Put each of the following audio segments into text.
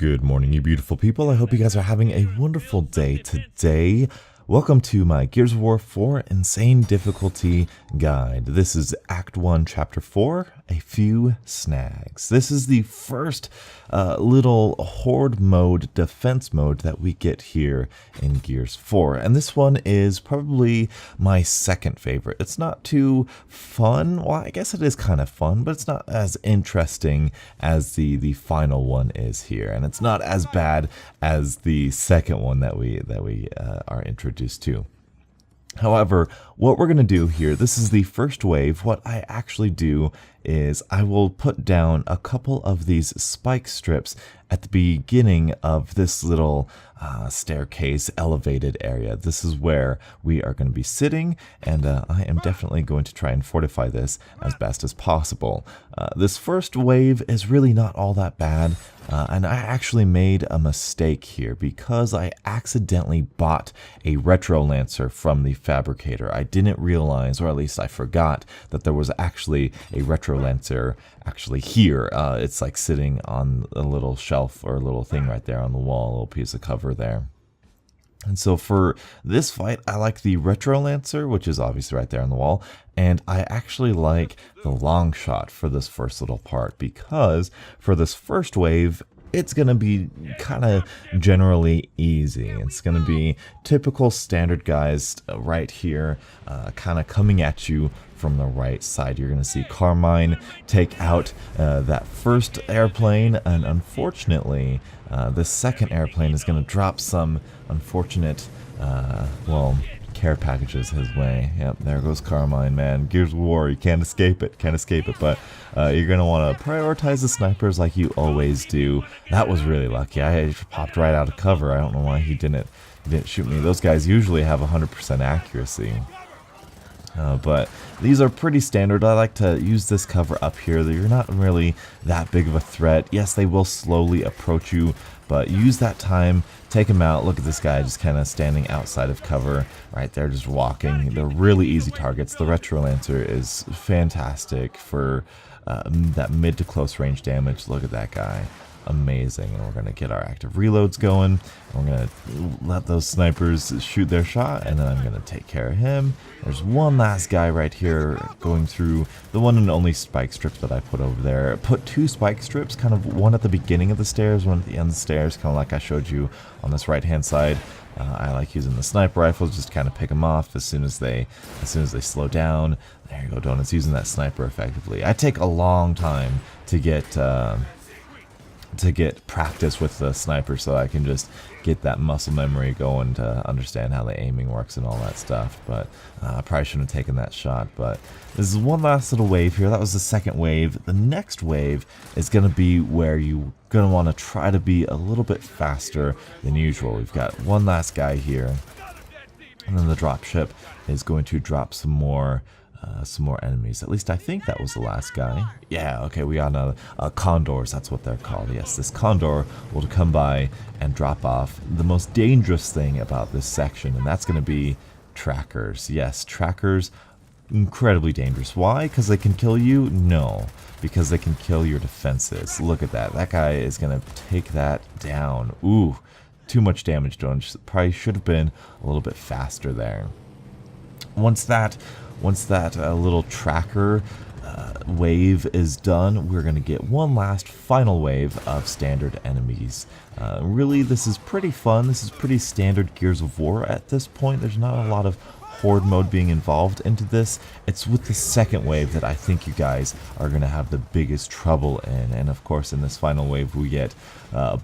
Good morning, you beautiful people. I hope you guys are having a wonderful day today. Welcome to my Gears of War 4 Insane Difficulty Guide. This is Act 1, Chapter 4, A Few Snags. This is the first little horde mode, defense mode that we get here in Gears 4. And this one is probably my second favorite. It's not too fun. Well, I guess it is kind of fun, but it's not as interesting as the final one is here. And it's not as bad as the second one that we are introduced to. However, what we're going to do here, this is the first wave. What I actually do is I will put down a couple of these spike strips at the beginning of this little staircase elevated area. This is where we are going to be sitting, and I am definitely going to try and fortify this as best as possible. This first wave is really not all that bad, and I actually made a mistake here because I accidentally bought a Retro Lancer from the fabricator. I didn't realize, or at least I forgot, that there was actually a Retro Lancer actually here. It's like sitting on a little shelf or a little thing right there on the wall, a little piece of cover there. And so for this fight, I like the Retro Lancer, which is obviously right there on the wall, and I actually like the long shot for this first little part, because for this first wave, it's going to be kind of generally easy. It's going to be typical standard guys right here, kind of coming at you from the right side. You're going to see Carmine take out that first airplane, and unfortunately, the second airplane is going to drop some unfortunate, care packages his way. Yep, there goes Carmine, man. Gears of War, you can't escape it, but you're going to want to prioritize the snipers like you always do. That was really lucky. I popped right out of cover. I don't know why he didn't shoot me. Those guys usually have 100% accuracy. But these are pretty standard. I like to use this cover up here. You're not really that big of a threat. Yes, they will slowly approach you, but use that time, take them out. Look at this guy just kind of standing outside of cover right there, just walking. They're really easy targets. The Retro Lancer is fantastic for that mid to close range damage. Look at that guy. Amazing. And we're going to get our active reloads going. We're going to let those snipers shoot their shot, and then I'm going to take care of him. There's one last guy right here going through the one and only spike strip that I put over there. Put two spike strips, kind of one at the beginning of the stairs, one at the end of the stairs, kind of like I showed you on this right hand side. I like using the sniper rifles, just kind of pick them off as soon as they slow down. There you go, Donuts, using that sniper effectively. I take a long time to get practice with the sniper, so I can just get that muscle memory going to understand how the aiming works and all that stuff. But I probably shouldn't have taken that shot. But this is one last little wave here. That was the second wave. The next wave is going to be where you're going to want to try to be a little bit faster than usual. We've got one last guy here, and then the dropship is going to drop some more enemies. At least I think that was the last guy. Yeah, okay, we got condors, that's what they're called. Yes, this condor will come by and drop off the most dangerous thing about this section, and that's going to be trackers. Yes, trackers, incredibly dangerous. Why? Because they can kill you? No, because they can kill your defenses. Look at that. That guy is going to take that down. Ooh, too much damage done. Probably should have been a little bit faster there. Once that little tracker wave is done, we're going to get one last final wave of standard enemies. Really, this is pretty fun. This is pretty standard Gears of War at this point. There's not a lot of horde mode being involved into this. It's with the second wave that I think you guys are going to have the biggest trouble in. And of course, in this final wave, we get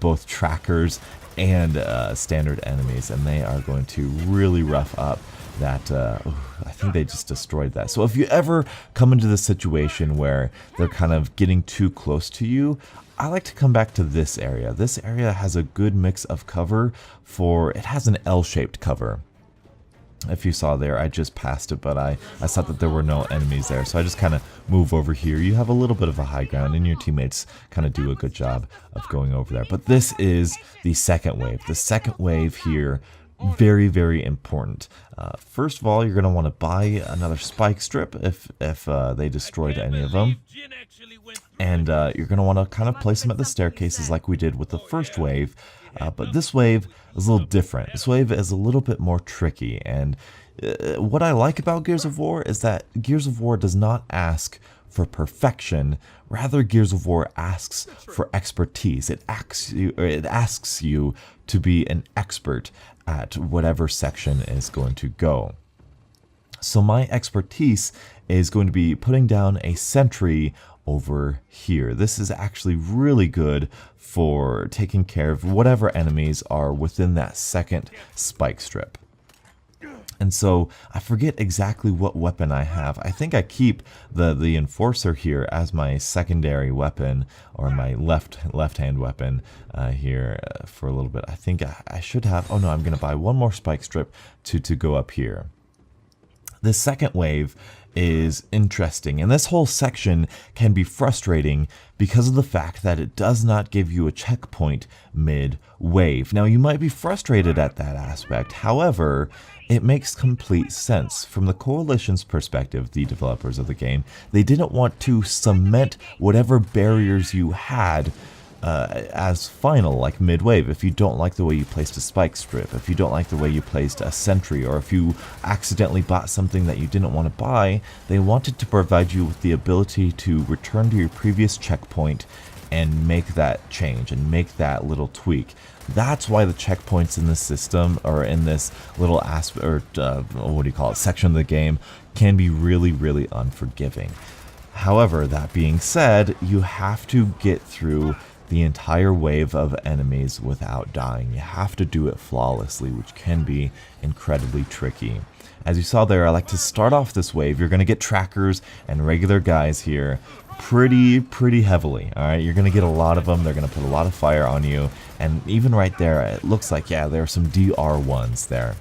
both trackers and standard enemies, and they are going to really rough up that. I think they just destroyed that. So if you ever come into this situation where they're kind of getting too close to you, I like to come back to this area. This area has a good mix of cover. It has an L-shaped cover. If you saw there, I just passed it, but I thought that there were no enemies there, so I just kind of move over here. You have a little bit of a high ground, and your teammates kind of do a good job of going over there. But this is the second wave. The second wave here, very, very important. First of all, you're going to want to buy another spike strip if they destroyed any of them. And you're going to want to kind of place them at the staircases like we did with the first wave. But this wave is a little different. This wave is a little bit more tricky. And what I like about Gears of War is that Gears of War does not ask for perfection. Rather, Gears of War asks for expertise. It asks you to be an expert at whatever section is going to go. So my expertise is going to be putting down a sentry over here. This is actually really good for taking care of whatever enemies are within that second spike strip. And so I forget exactly what weapon I have. I think I keep the Enforcer here as my secondary weapon, or my left hand weapon here for a little bit. I think I should have. Oh no, I'm going to buy one more spike strip to go up here. The second wave is interesting, and this whole section can be frustrating because of the fact that it does not give you a checkpoint mid-wave. Now, you might be frustrated at that aspect. However, it makes complete sense. From the Coalition's perspective, the developers of the game, they didn't want to cement whatever barriers you had as final, like mid-wave. If you don't like the way you placed a spike strip, if you don't like the way you placed a sentry, or if you accidentally bought something that you didn't want to buy, they wanted to provide you with the ability to return to your previous checkpoint and make that change and make that little tweak. That's why the checkpoints in this system, or in this little aspect, or what do you call it, section of the game, can be really, really unforgiving. However, that being said, you have to get through the entire wave of enemies without dying. You have to do it flawlessly, which can be incredibly tricky. As you saw there, I like to start off this wave. You're going to get trackers and regular guys here pretty heavily. Alright, you're going to get a lot of them. They're going to put a lot of fire on you. And even right there, it looks like, yeah, there are some DR1s there,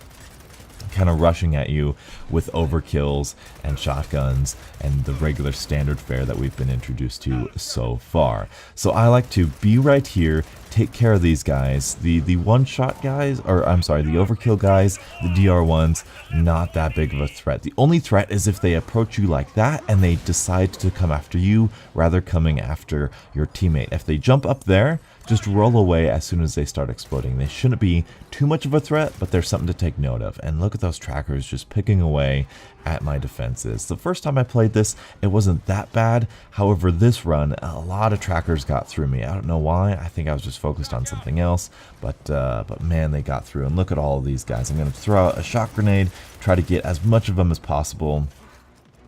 kind of rushing at you with overkills and shotguns and the regular standard fare that we've been introduced to so far. So I like to be right here, take care of these guys. The one-shot guys, or I'm sorry, the overkill guys, the DR1s, not that big of a threat. The only threat is if they approach you like that and they decide to come after you rather coming after your teammate. If they jump up there, just roll away as soon as they start exploding. They shouldn't be too much of a threat, but there's something to take note of. And look at those trackers just picking away at my defenses. The first time I played this, it wasn't that bad. However, this run, a lot of trackers got through me. I don't know why. I think I was just focused on something else, but man, they got through. And look at all of these guys. I'm going to throw out a shock grenade, try to get as much of them as possible.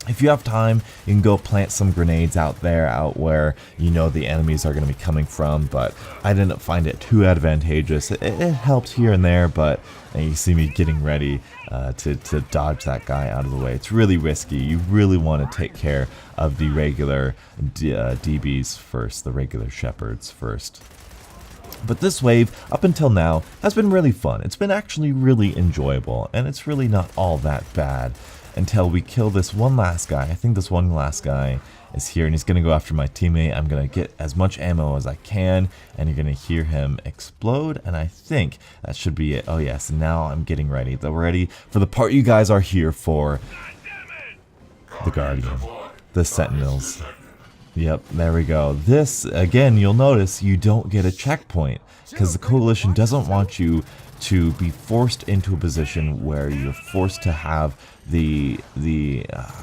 If you have time, you can go plant some grenades out where you know the enemies are going to be coming from, but I didn't find it too advantageous. It helped here and there, but you see me getting ready to dodge that guy out of the way. It's really risky. You really want to take care of the regular DBs first, the regular shepherds first. But this wave, up until now, has been really fun. It's been actually really enjoyable, and it's really not all that bad until we kill this one last guy. I think this one last guy is here, and he's going to go after my teammate. I'm going to get as much ammo as I can, and you're going to hear him explode, and I think that should be it. Oh yes, now I'm getting ready. We're ready for the part you guys are here for. The Guardian. The Sentinels. Yep, there we go. This, again, you'll notice you don't get a checkpoint, because the Coalition doesn't want you to be forced into a position where you're forced to have the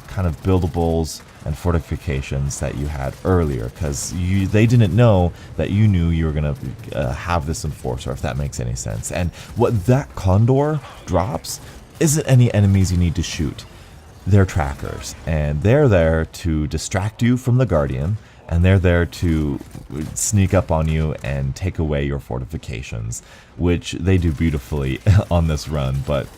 kind of buildables and fortifications that you had earlier, because they didn't know that you knew you were going to have this Enforcer, if that makes any sense. And what that Condor drops isn't any enemies you need to shoot. They're trackers, and they're there to distract you from the Guardian, and they're there to sneak up on you and take away your fortifications, which they do beautifully on this run. But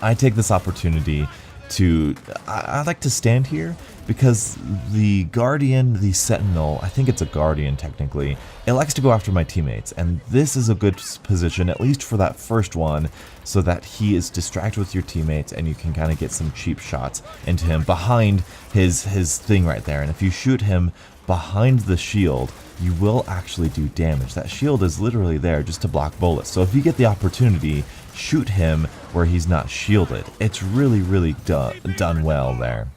I take this opportunity to, I like to stand here because the Guardian, the Sentinel, I think it's a Guardian technically, it likes to go after my teammates, and this is a good position, at least for that first one, so that he is distracted with your teammates and you can kind of get some cheap shots into him behind his thing right there. And if you shoot him behind the shield, you will actually do damage. That shield is literally there just to block bullets. So if you get the opportunity, shoot him where he's not shielded. It's really done well there.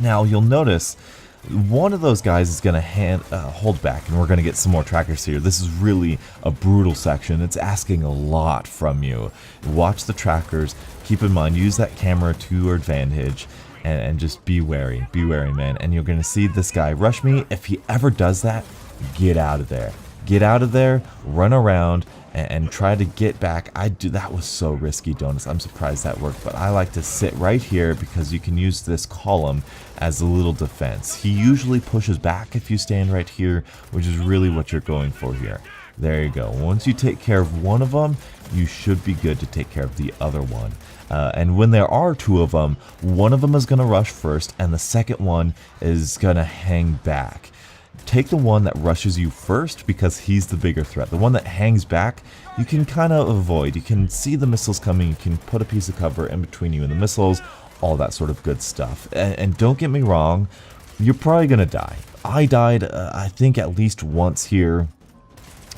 Now you'll notice one of those guys is going to hold back, and we're going to get some more trackers here. This is really a brutal section. It's asking a lot from you. Watch the trackers. Keep in mind, use that camera to your advantage, and just be wary. Be wary, man. And you're going to see this guy rush me. If he ever does that, get out of there. Get out of there, run around, and try to get back. That was so risky, Donuts. I'm surprised that worked, but I like to sit right here because you can use this column as a little defense. He usually pushes back if you stand right here, which is really what you're going for here. There you go. Once you take care of one of them, you should be good to take care of the other one. And when there are two of them, one of them is going to rush first, and the second one is going to hang back. Take the one that rushes you first because he's the bigger threat. The one that hangs back, you can kind of avoid. You can see the missiles coming. You can put a piece of cover in between you and the missiles, all that sort of good stuff. And don't get me wrong, you're probably going to die. I died, I think, at least once here.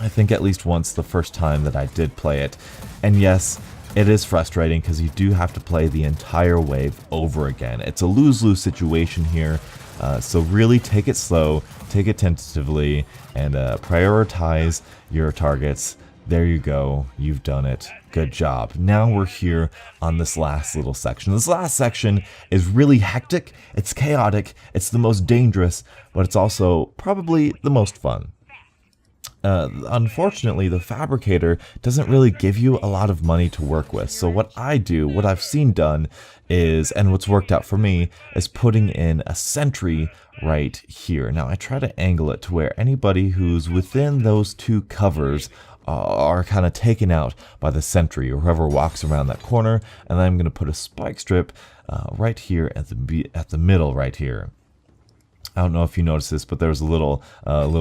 I think at least once the first time that I did play it. And yes, it is frustrating because you do have to play the entire wave over again. It's a lose-lose situation here. So really take it slow, take it tentatively, and prioritize your targets. There you go. You've done it. Good job. Now we're here on this last little section. This last section is really hectic. It's chaotic. It's the most dangerous, but it's also probably the most fun. Unfortunately, the fabricator doesn't really give you a lot of money to work with. So what I do, what I've seen done is, and what's worked out for me, is putting in a sentry right here. Now I try to angle it to where anybody who's within those two covers are kind of taken out by the sentry or whoever walks around that corner. And then I'm going to put a spike strip right here at the middle right here. I don't know if you noticed this, but there was a little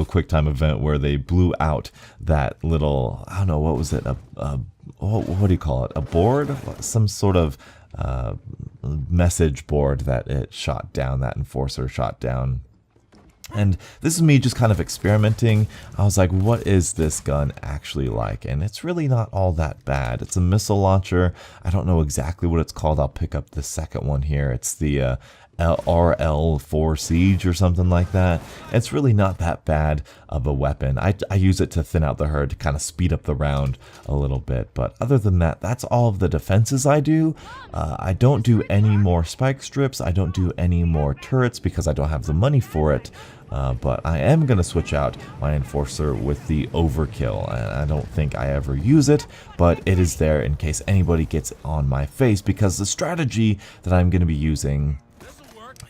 quick time event where they blew out that little, I don't know, what was it? What do you call it? A board? Some sort of message board that it shot down, that enforcer shot down. And this is me just kind of experimenting. I was like, what is this gun actually like? And it's really not all that bad. It's a missile launcher. I don't know exactly what it's called. I'll pick up the second one here. It's the RL4 Siege or something like that. It's really not that bad of a weapon. I use it to thin out the herd, to kind of speed up the round a little bit. But other than that, that's all of the defenses I do. I don't do any more spike strips. I don't do any more turrets because I don't have the money for it. But I am going to switch out my enforcer with the overkill. And I don't think I ever use it, but it is there in case anybody gets on my face, because the strategy that I'm going to be using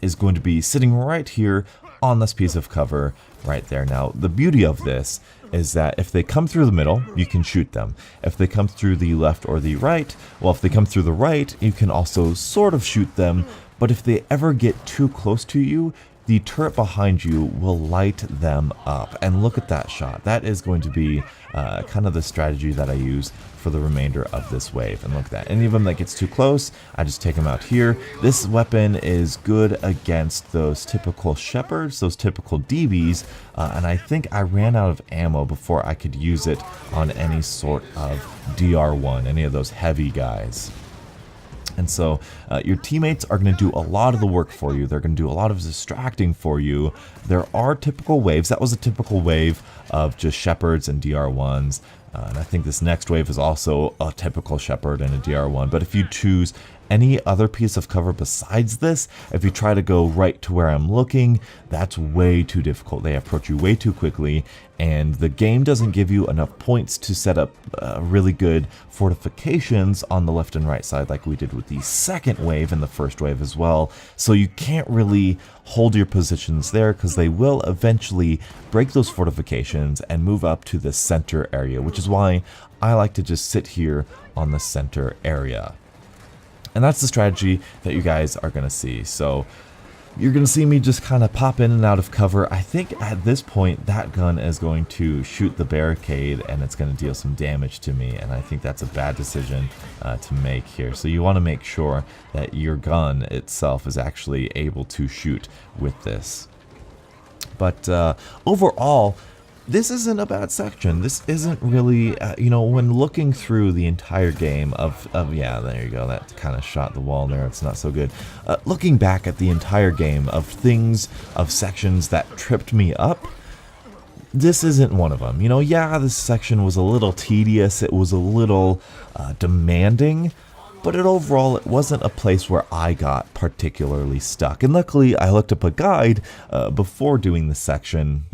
is going to be sitting right here on this piece of cover right there. Now, the beauty of this is that if they come through the middle, you can shoot them. If they come through the left or the right, well, if they come through the right, you can also sort of shoot them. But if they ever get too close to you, the turret behind you will light them up. And look at that shot. That is going to be kind of the strategy that I use for the remainder of this wave. And look at that. Any of them that gets too close, I just take them out here. This weapon is good against those typical shepherds, those typical DBs, and I think I ran out of ammo before I could use it on any sort of DR1, any of those heavy guys. And so your teammates are going to do a lot of the work for you. They're going to do a lot of distracting for you. There are typical waves. That was a typical wave of just shepherds and DR1s. And I think this next wave is also a typical shepherd and a DR1. But if you choose any other piece of cover besides this, if you try to go right to where I'm looking, that's way too difficult. They approach you way too quickly, and the game doesn't give you enough points to set up really good fortifications on the left and right side like we did with the second wave and the first wave as well. So you can't really hold your positions there because they will eventually break those fortifications and move up to the center area, which is why I like to just sit here on the center area. And that's the strategy that you guys are going to see. So you're going to see me just kind of pop in and out of cover. I think at this point that gun is going to shoot the barricade and it's going to deal some damage to me. And I think that's a bad decision to make here. So you want to make sure that your gun itself is actually able to shoot with this. But overall, this isn't a bad section. This isn't really, you know, when looking through the entire game of yeah, there you go, that kind of shot the wall there, it's not so good. Looking back at the entire game of things, of sections that tripped me up, this isn't one of them. You know, yeah, this section was a little tedious, it was a little demanding, but overall it wasn't a place where I got particularly stuck. And luckily, I looked up a guide before doing this section,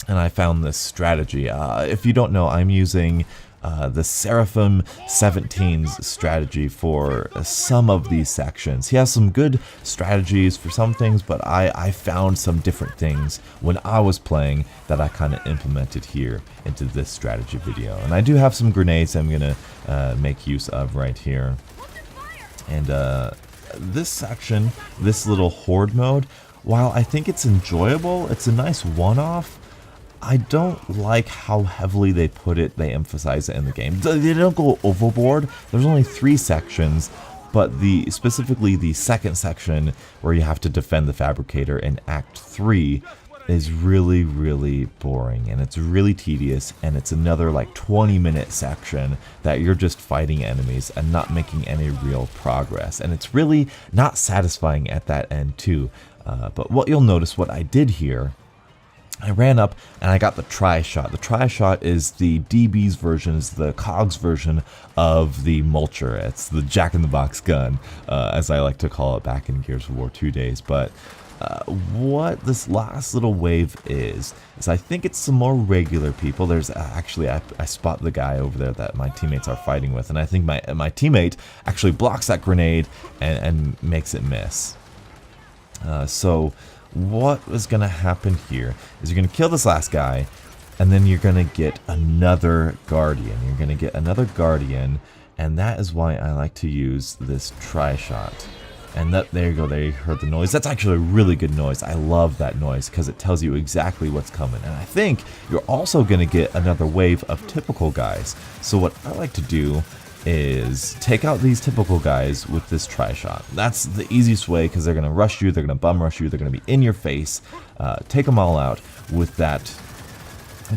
and I found this strategy. If you don't know, I'm using the Seraphim 17's strategy for some of these sections. He has some good strategies for some things, but I found some different things when I was playing that I kind of implemented here into this strategy video. And I do have some grenades I'm going to make use of right here. And this section, this little horde mode, while I think it's enjoyable, it's a nice one-off, I don't like how heavily they emphasize it in the game. They don't go overboard. There's only 3 sections, but specifically the second section where you have to defend the Fabricator in Act 3 is really, really boring, and it's really tedious, and it's another like 20-minute section that you're just fighting enemies and not making any real progress, and it's really not satisfying at that end too. But what you'll notice, what I did here, I ran up and I got the Tri-Shot. The Tri-Shot is the DB's version, is the COG's version of the Mulcher. It's the Jack-in-the-Box gun, as I like to call it back in Gears of War 2 days. But what this last little wave is I think it's some more regular people. There's actually, I spot the guy over there that my teammates are fighting with, and I think my teammate actually blocks that grenade and makes it miss. So what is going to happen here is you're going to kill this last guy, and then you're going to get another Guardian. You're going to get another Guardian, and that is why I like to use this Tri-Shot. And there you go, there you heard the noise. That's actually a really good noise. I love that noise because it tells you exactly what's coming. And I think you're also going to get another wave of typical guys. So what I like to do is take out these typical guys with this Tri-Shot. That's the easiest way because they're going to rush you, they're going to bum rush you, they're going to be in your face. Take them all out with that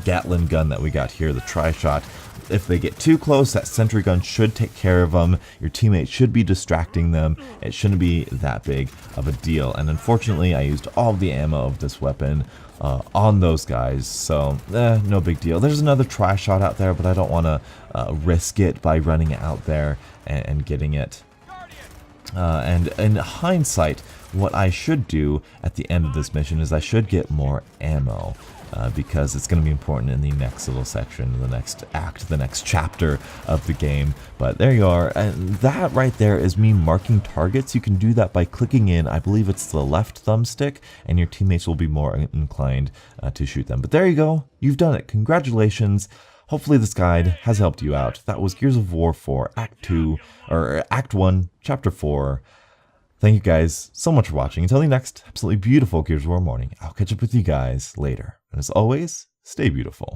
Gatling gun that we got here, the Tri-Shot. If they get too close, that sentry gun should take care of them. Your teammate should be distracting them. It shouldn't be that big of a deal. And unfortunately, I used all of the ammo of this weapon on those guys, so no big deal. There's another Tri-Shot out there, but I don't want to risk it by running out there and getting it. And in hindsight, what I should do at the end of this mission is I should get more ammo. Because it's going to be important in the next little section, the next act, the next chapter of the game. But there you are, and that right there is me marking targets. You can do that by clicking in, I believe it's the left thumbstick, and your teammates will be more inclined to shoot them. But there you go, you've done it. Congratulations. Hopefully this guide has helped you out. That was Gears of War 4 Act 2, or Act 1, Chapter 4. Thank you guys so much for watching. Until the next absolutely beautiful Gears of War morning, I'll catch up with you guys later. And as always, stay beautiful.